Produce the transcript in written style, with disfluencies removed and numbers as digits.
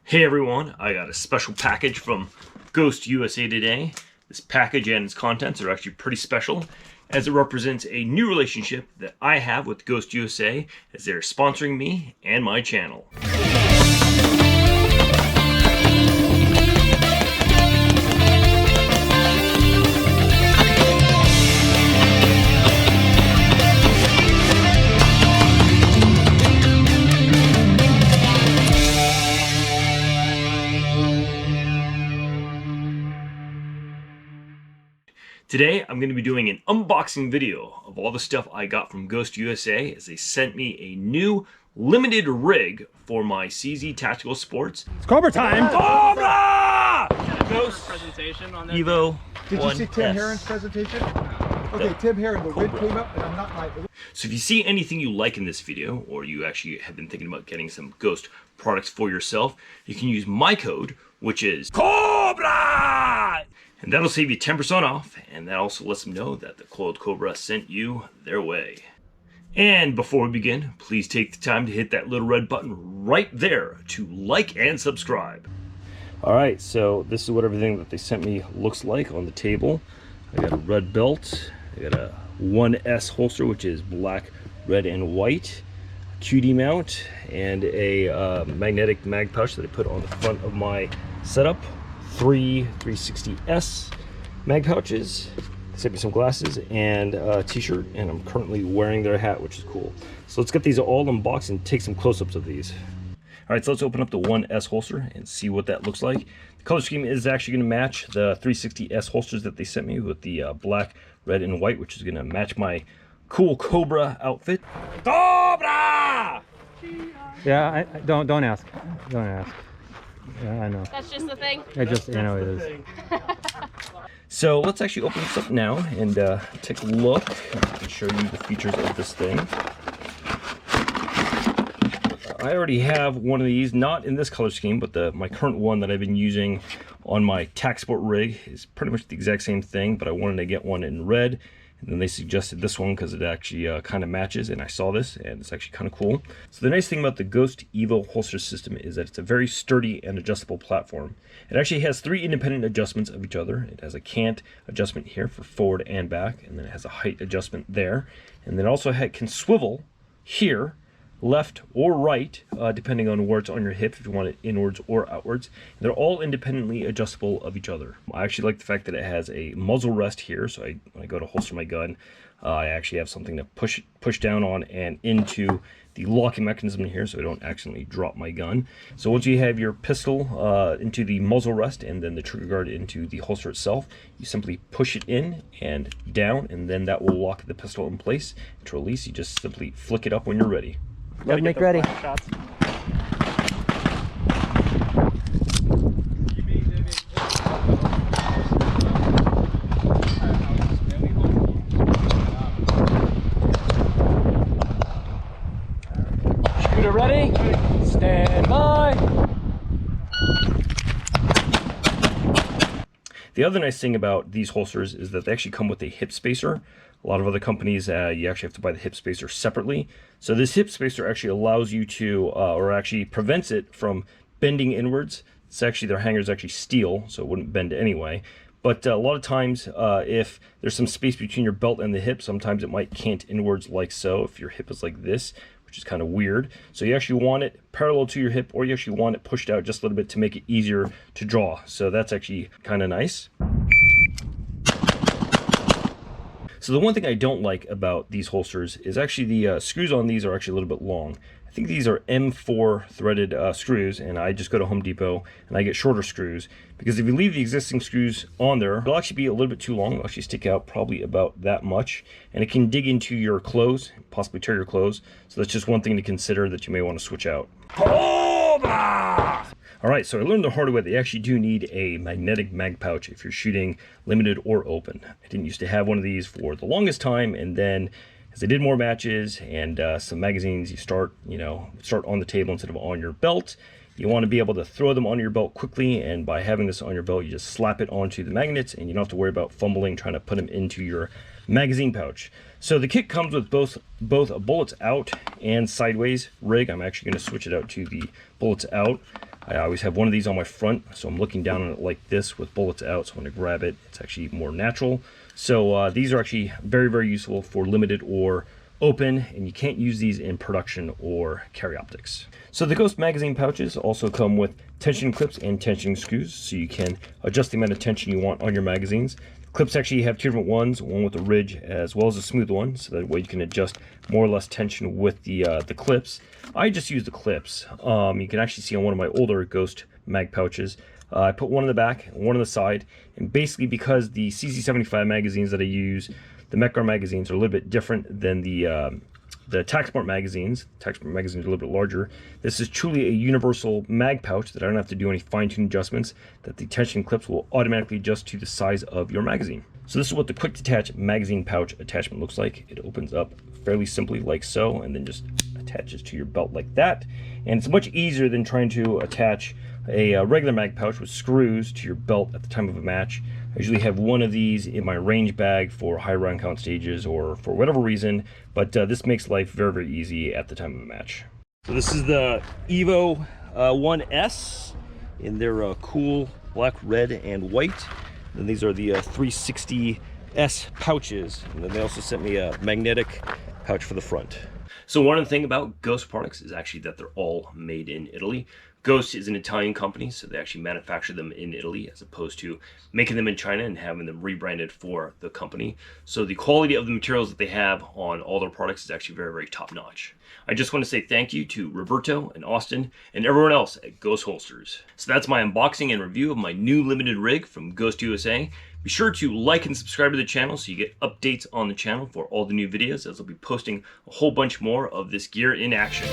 Hey everyone, I got a special package from Ghost USA today. This package and its contents are actually pretty special, as it represents a new relationship that I have with Ghost USA, as they're sponsoring me and my channel. Today, I'm going to be doing an unboxing video of all the stuff I got from Ghost USA, as they sent me a new limited rig for my CZ Tactical Sports. It's Cobra time! Cobra! Ghost presentation on that Evo. Did you see Tim Herron's presentation? Okay, Tim Herron, the lid came up, and I'm not like. So if you see anything you like in this video, or you actually have been thinking about getting some Ghost products for yourself, you can use my code, which is Cobra! And that'll save you 10% off, and that also lets them know that the Coyled Cobra sent you their way. And before we begin, please take the time to hit that little red button right there to like and subscribe. Alright, so this is what everything that they sent me looks like on the table. I got a red belt, I got a 1S holster, which is black, red, and white, a QD mount, and a magnetic mag pouch that I put on the front of my setup. 360S mag pouches, sent me some glasses and a t-shirt, and I'm currently wearing their hat, which is cool. So let's get these all unboxed and take some close-ups of these. All right, so let's open up the 1S holster and see what that looks like. The color scheme is actually going to match the 360S holsters that they sent me, with the black, red, and white, which is going to match my cool Cobra outfit. Cobra! Yeah, don't ask. Don't ask. Yeah, I know. That's just the thing? I just, you know, it is. So let's actually open this up now and take a look and show you the features of this thing. I already have one of these, not in this color scheme, but my current one that I've been using on my tac sport rig is pretty much the exact same thing, but I wanted to get one in red. And then they suggested this one because it actually kind of matches, and I saw this, and it's actually kind of cool. So the nice thing about the Ghost Evo holster system is that it's a very sturdy and adjustable platform. It actually has 3 independent adjustments of each other. It has a cant adjustment here for forward and back, and then it has a height adjustment there. And then also can swivel here, left or right, depending on where it's on your hip, if you want it inwards or outwards. And they're all independently adjustable of each other. I actually like the fact that it has a muzzle rest here, so when I go to holster my gun, I actually have something to push down on and into the locking mechanism here, so I don't accidentally drop my gun. So once you have your pistol into the muzzle rest and then the trigger guard into the holster itself, you simply push it in and down, and then that will lock the pistol in place. To release, you just simply flick it up when you're ready. Let's make ready. Shooter ready? Stand by. The other nice thing about these holsters is that they actually come with a hip spacer. A lot of other companies, you actually have to buy the hip spacer separately. So this hip spacer actually allows you to, or actually prevents it from bending inwards. It's actually, their hanger is actually steel, so it wouldn't bend anyway. But a lot of times, if there's some space between your belt and the hip, sometimes it might cant inwards like so, if your hip is like this, which is kind of weird. So you actually want it parallel to your hip, or you actually want it pushed out just a little bit to make it easier to draw. So that's actually kind of nice. So the one thing I don't like about these holsters is actually the screws on these are actually a little bit long. I think these are M4 threaded screws, and I just go to Home Depot and I get shorter screws, because if you leave the existing screws on there, it'll actually be a little bit too long. It'll actually stick out probably about that much, and it can dig into your clothes, possibly tear your clothes. So that's just one thing to consider that you may want to switch out. Alright, so I learned the hard way that you actually do need a magnetic mag pouch if you're shooting limited or open. I didn't used to have one of these for the longest time, and then as I did more matches and some magazines, you start on the table instead of on your belt. You want to be able to throw them on your belt quickly, and by having this on your belt, you just slap it onto the magnets, and you don't have to worry about fumbling trying to put them into your magazine pouch. So the kit comes with both a bullets out and sideways rig. I'm actually going to switch it out to the bullets out. I always have one of these on my front, so I'm looking down on it like this with bullets out, so when I grab it, it's actually more natural. So these are actually very, very useful for limited or open, and you can't use these in production or carry optics. So the Ghost magazine pouches also come with tension clips and tension screws, so you can adjust the amount of tension you want on your magazines. Clips actually have two different ones, one with a ridge as well as a smooth one, so that way you can adjust more or less tension with the clips. I just use the clips. You can actually see on one of my older Ghost mag pouches, I put one on the back and one on the side, and basically because the CZ75 magazines that I use, the Mech magazines, are a little bit different than the Taxport magazines. Taxport magazines are a little bit larger. This is truly a universal mag pouch that I don't have to do any fine-tune adjustments, that the tension clips will automatically adjust to the size of your magazine. So this is what the quick detach magazine pouch attachment looks like. It opens up fairly simply like so, and then just attaches to your belt like that. And it's much easier than trying to attach a regular mag pouch with screws to your belt at the time of a match. I usually have one of these in my range bag for high round count stages or for whatever reason, but this makes life very, very easy at the time of a match. So this is the Evo 1S in their cool black, red, and white. And these are the 360S pouches, and then they also sent me a magnetic pouch for the front. So one thing about Ghost products is actually that they're all made in Italy. Ghost is an Italian company, so they actually manufacture them in Italy as opposed to making them in China and having them rebranded for the company. So the quality of the materials that they have on all their products is actually very, very top notch. I just want to say thank you to Roberto and Austin and everyone else at Ghost Holsters. So that's my unboxing and review of my new limited rig from Ghost USA. Be sure to like and subscribe to the channel so you get updates on the channel for all the new videos, as I'll be posting a whole bunch more of this gear in action.